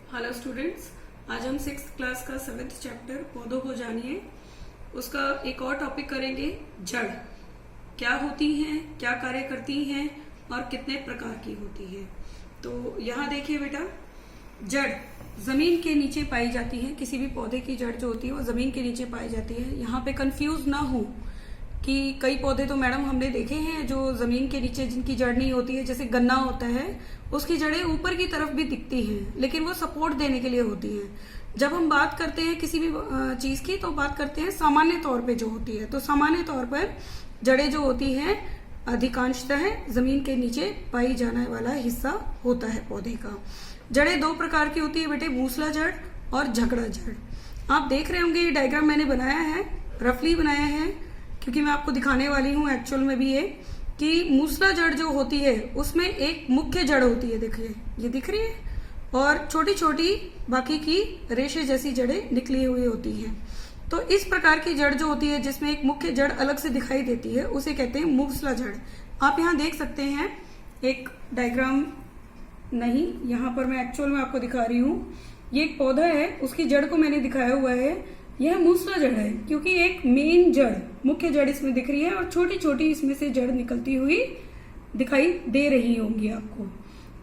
Hello students, आज हम 6th class का 7th चैप्टर पौधों को जानिए उसका एक और टॉपिक करेंगे। जड़ क्या होती हैं, क्या कार्य करती हैं और कितने प्रकार की होती है। तो यहाँ देखिए बेटा, जड़ जमीन के नीचे पाई जाती है। किसी भी पौधे की जड़ जो होती है वो जमीन के नीचे पाई जाती है। यहाँ पे कंफ्यूज ना हो कि कई पौधे तो मैडम हमने देखे हैं जो जमीन के नीचे जिनकी जड़ नहीं होती है, जैसे गन्ना होता है उसकी जड़ें ऊपर की तरफ भी दिखती हैं लेकिन वो सपोर्ट देने के लिए होती हैं। जब हम बात करते हैं किसी भी चीज की तो बात करते हैं सामान्य तौर पे जो होती है। तो सामान्य तौर पर जड़ें जो होती हैं अधिकांशतः जमीन के नीचे पाई जाने वाला हिस्सा होता है पौधे का। जड़ें दो प्रकार की होती है बेटे, मूसला जड़ और झगड़ा जड़। आप देख रहे होंगे ये डायग्राम मैंने बनाया है, रफली बनाया है क्योंकि मैं आपको दिखाने वाली हूँ एक्चुअल में भी ये कि मूसला जड़ जो होती है उसमें एक मुख्य जड़ होती है, देखिए ये दिख रही है, और छोटी छोटी बाकी की रेशे जैसी जड़ें निकली हुई होती हैं। तो इस प्रकार की जड़ जो होती है जिसमें एक मुख्य जड़ अलग से दिखाई देती है उसे कहते हैं मूसला जड़। आप यहाँ देख सकते हैं एक डायग्राम, नहीं यहाँ पर मैं एक्चुअल में आपको दिखा रही हूँ। ये एक पौधा है, उसकी जड़ को मैंने दिखाया हुआ है। यह मूसला जड़ है क्योंकि एक मेन जड़, मुख्य जड़ इसमें दिख रही है और छोटी छोटी इसमें से जड़ निकलती हुई दिखाई दे रही होंगी आपको।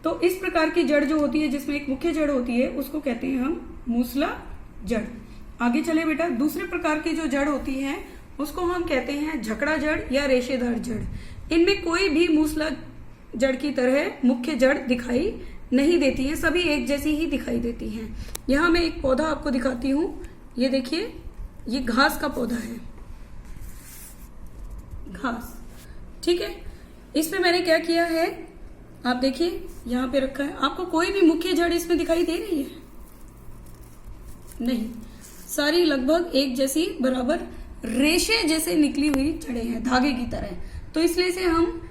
तो इस प्रकार की जड़ जो होती है जिसमें एक मुख्य जड़ होती है उसको कहते हैं हम मूसला जड़। आगे चले बेटा, दूसरे प्रकार की जो जड़ होती है उसको हम कहते हैं झकड़ा जड़ या रेशेदार जड़। इनमें कोई भी मूसला जड़ की तरह मुख्य जड़ दिखाई नहीं देती है, सभी एक जैसी ही दिखाई देती हैं। यहाँ मैं एक पौधा आपको दिखाती हूँ, ये देखिए, ये घास का पौधा है, घास, ठीक है। इसमें मैंने क्या किया है आप देखिए, यहाँ पे रखा है। आपको कोई भी मुख्य जड़ इसमें दिखाई दे रही है? नहीं, सारी लगभग एक जैसी बराबर रेशे जैसे निकली हुई जड़ें हैं, धागे की तरह। तो इसलिए इसे हम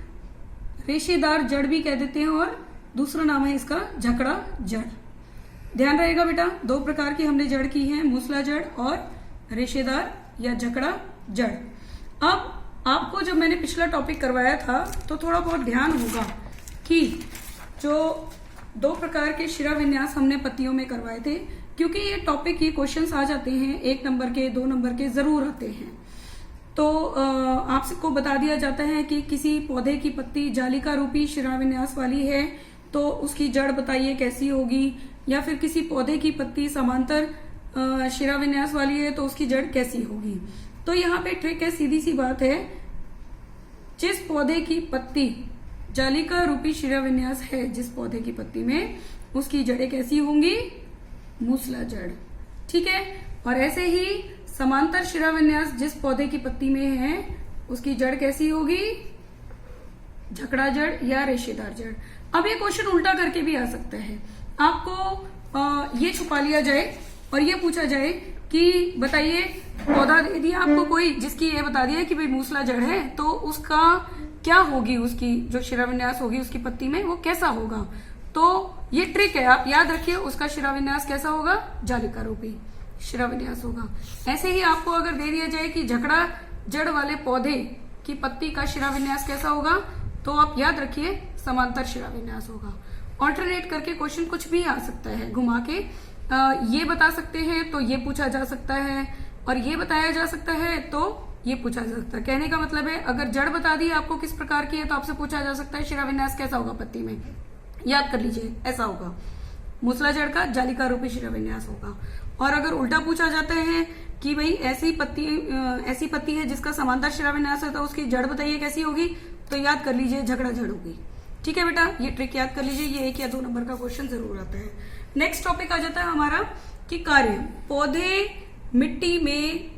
रेशेदार जड़ भी कह देते हैं और दूसरा नाम है इसका झकड़ा जड़। ध्यान रहेगा बेटा, दो प्रकार की हमने जड़ की है, मूसला जड़ और रेशेदार या झकड़ा जड़। अब आपको जब मैंने पिछला टॉपिक करवाया था तो थोड़ा बहुत ध्यान होगा कि जो दो प्रकार के शिरा विन्यास हमने पत्तियों में करवाए थे, क्योंकि ये टॉपिक ये क्वेश्चंस आ जाते हैं 1 नंबर के, 2 नंबर के जरूर आते हैं। तो आपको बता दिया जाता है कि किसी पौधे की पत्ती जालिका रूपी शिरा विन्यास वाली है तो उसकी जड़ बताइए कैसी होगी, या फिर किसी पौधे की पत्ती समांतर शिरा विन्यास वाली है तो उसकी जड़ कैसी होगी। तो यहाँ पे ट्रिक है, सीधी सी बात है, जिस पौधे की पत्ती जालिका रूपी शिरा विन्यास है जिस पौधे की पत्ती में, उसकी जड़ें कैसी होंगी? मूसला जड़, ठीक है। और ऐसे ही समांतर शिरा विन्यास जिस पौधे की पत्ती में है उसकी जड़ कैसी होगी? झकड़ा जड़ या रेशेदार जड़। अब ये क्वेश्चन उल्टा करके भी आ सकता है। आपको ये छुपा लिया जाए और ये पूछा जाए कि बताइए, पौधा दे दिया आपको कोई जिसकी ये बता दिया कि भाई मूसला जड़ है, तो उसका क्या होगी, उसकी जो शिराविन्यास होगी उसकी पत्ती में वो कैसा होगा। तो ये ट्रिक है, आप याद रखिए, उसका शिराविन्यास कैसा होगा? जालिका रूपी शिराविन्यास होगा। ऐसे ही आपको अगर दे दिया जाए कि झकड़ा जड़ वाले पौधे की पत्ती का शिराविन्यास कैसा होगा, तो आप याद रखिए समांतर शिराविन्यास होगा। ऑल्टरनेट करके क्वेश्चन कुछ भी आ सकता है, घुमा के ये बता सकते हैं तो ये पूछा जा सकता है, और ये बताया जा सकता है तो ये पूछा जा सकता है। कहने का मतलब है, अगर जड़ बता दी आपको किस प्रकार की है तो आपसे पूछा जा सकता है शिराविन्यास कैसा होगा पत्ती में, याद कर लीजिए, ऐसा होगा, मूसला जड़ का जालिका रूपी शिराविन्यास होगा। और अगर उल्टा पूछा जाता है कि भाई ऐसी पत्ती है जिसका समांतर शिराविन्यास है तो उसकी जड़ बताइए कैसी होगी, तो याद कर लीजिए झगड़ा जड़ होगी। ठीक है बेटा, ये ट्रिक याद कर लीजिए, ये 1 या 2 नंबर का क्वेश्चन जरूर आता है। नेक्स्ट टॉपिक आ जाता है हमारा कि कार्य। पौधे मिट्टी में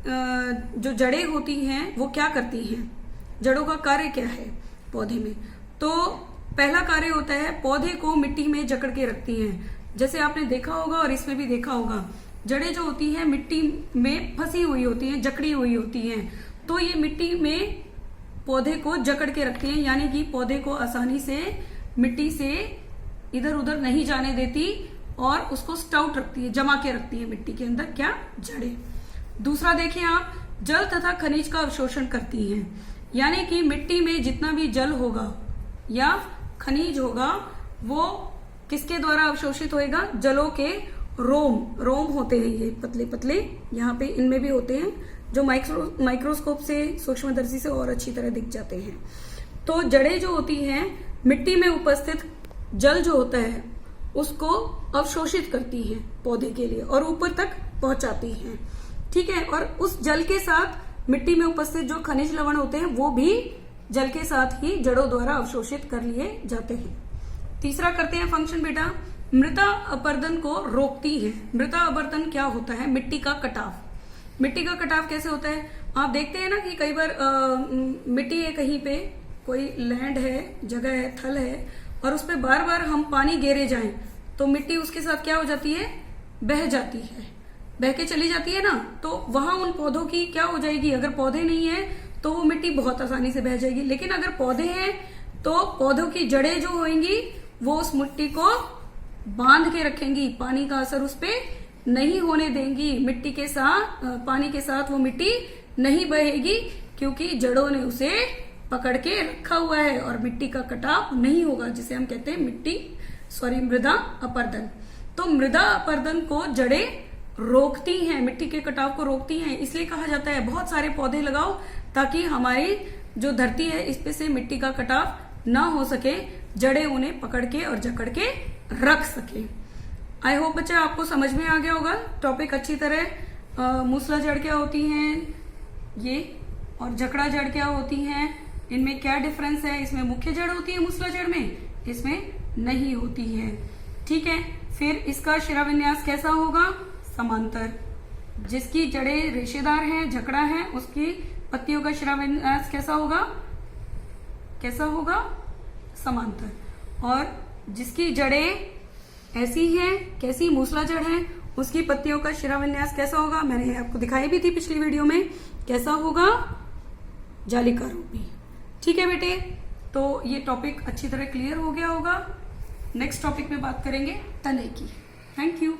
जो जड़ें होती हैं वो क्या करती हैं, जड़ों का कार्य क्या है पौधे में। तो पहला कार्य होता है, पौधे को मिट्टी में जकड़ के रखती हैं। जैसे आपने देखा होगा और इसमें भी देखा होगा, जड़ें जो होती हैं मिट्टी में फंसी हुई होती हैं, जकड़ी हुई होती हैं। तो ये मिट्टी में पौधे को जकड़ के रखती हैं, यानी कि पौधे को आसानी से मिट्टी से इधर उधर नहीं जाने देती और उसको स्टाउट रखती है, जमा के रखती है मिट्टी के अंदर, क्या? जड़ें। दूसरा देखिए आप, जल तथा खनिज का अवशोषण करती हैं, यानी कि मिट्टी में जितना भी जल होगा या खनिज होगा वो किसके द्वारा अवशोषित होएगा? जलों के रोम होते हैं ये पतले पतले, यहाँ पे इनमें भी होते हैं जो माइक्रोस्कोप से, सूक्ष्मदर्शी से और अच्छी तरह दिख जाते हैं। तो जड़ें जो होती हैं मिट्टी में उपस्थित जल जो होता है उसको अवशोषित करती हैं पौधे के लिए और ऊपर तक पहुंचाती हैं। ठीक है, और उस जल के साथ मिट्टी में उपस्थित जो खनिज लवण होते हैं वो भी जल के साथ ही जड़ों द्वारा अवशोषित कर लिए जाते हैं। तीसरा करते हैं फंक्शन बेटा, मृदा अपरदन को रोकती है। मृदा अपरदन क्या होता है? मिट्टी का कटाव। मिट्टी का कटाव कैसे होता है? आप देखते हैं ना कि कई बार मिट्टी है, कहीं पे कोई लैंड है, जगह है, थल है, और उस पर बार बार हम पानी गेरे जाएं तो मिट्टी उसके साथ क्या हो जाती है? बह जाती है, बह के चली जाती है ना। तो वहां उन पौधों की क्या हो जाएगी? अगर पौधे नहीं है तो वो मिट्टी बहुत आसानी से बह जाएगी, लेकिन अगर पौधे हैं तो पौधों की जड़ें जो होंगी वो उस मिट्टी को बांध के रखेंगी, पानी का असर उस पर नहीं होने देंगी। मिट्टी के साथ, पानी के साथ वो मिट्टी नहीं बहेगी क्योंकि जड़ों ने उसे पकड़ के रखा हुआ है और मिट्टी का कटाव नहीं होगा, जिसे हम कहते हैं मृदा अपरदन। तो मृदा अपरदन को जड़ें रोकती हैं, मिट्टी के कटाव को रोकती हैं। इसलिए कहा जाता है बहुत सारे पौधे लगाओ ताकि हमारी जो धरती है इस पे से मिट्टी का कटाव ना हो सके, जड़ें उन्हें पकड़ के और जकड़ के रख सके। आई होप बच्चा आपको समझ में आ गया होगा टॉपिक अच्छी तरह। मूसला जड़ क्या होती हैं ये, और जकड़ा जड़ क्या होती हैं, इनमें क्या डिफरेंस है? इसमें मुख्य जड़ होती है मूसला जड़ में, इसमें नहीं होती है। ठीक है, फिर इसका शिरा विन्यास कैसा होगा? समांतर। जिसकी जड़ें रेशेदार हैं, जकड़ा है, उसकी पत्तियों का शिरा विन्यास कैसा होगा? कैसा होगा? समांतर। और जिसकी जड़ें ऐसी हैं, कैसी? मूसला जड़ है, उसकी पत्तियों का शिरा विन्यास कैसा होगा? मैंने आपको दिखाई भी थी पिछली वीडियो में, कैसा होगा? जालिका रूपी। ठीक है बेटे, तो ये टॉपिक अच्छी तरह क्लियर हो गया होगा। नेक्स्ट टॉपिक में बात करेंगे तने की। Thank you.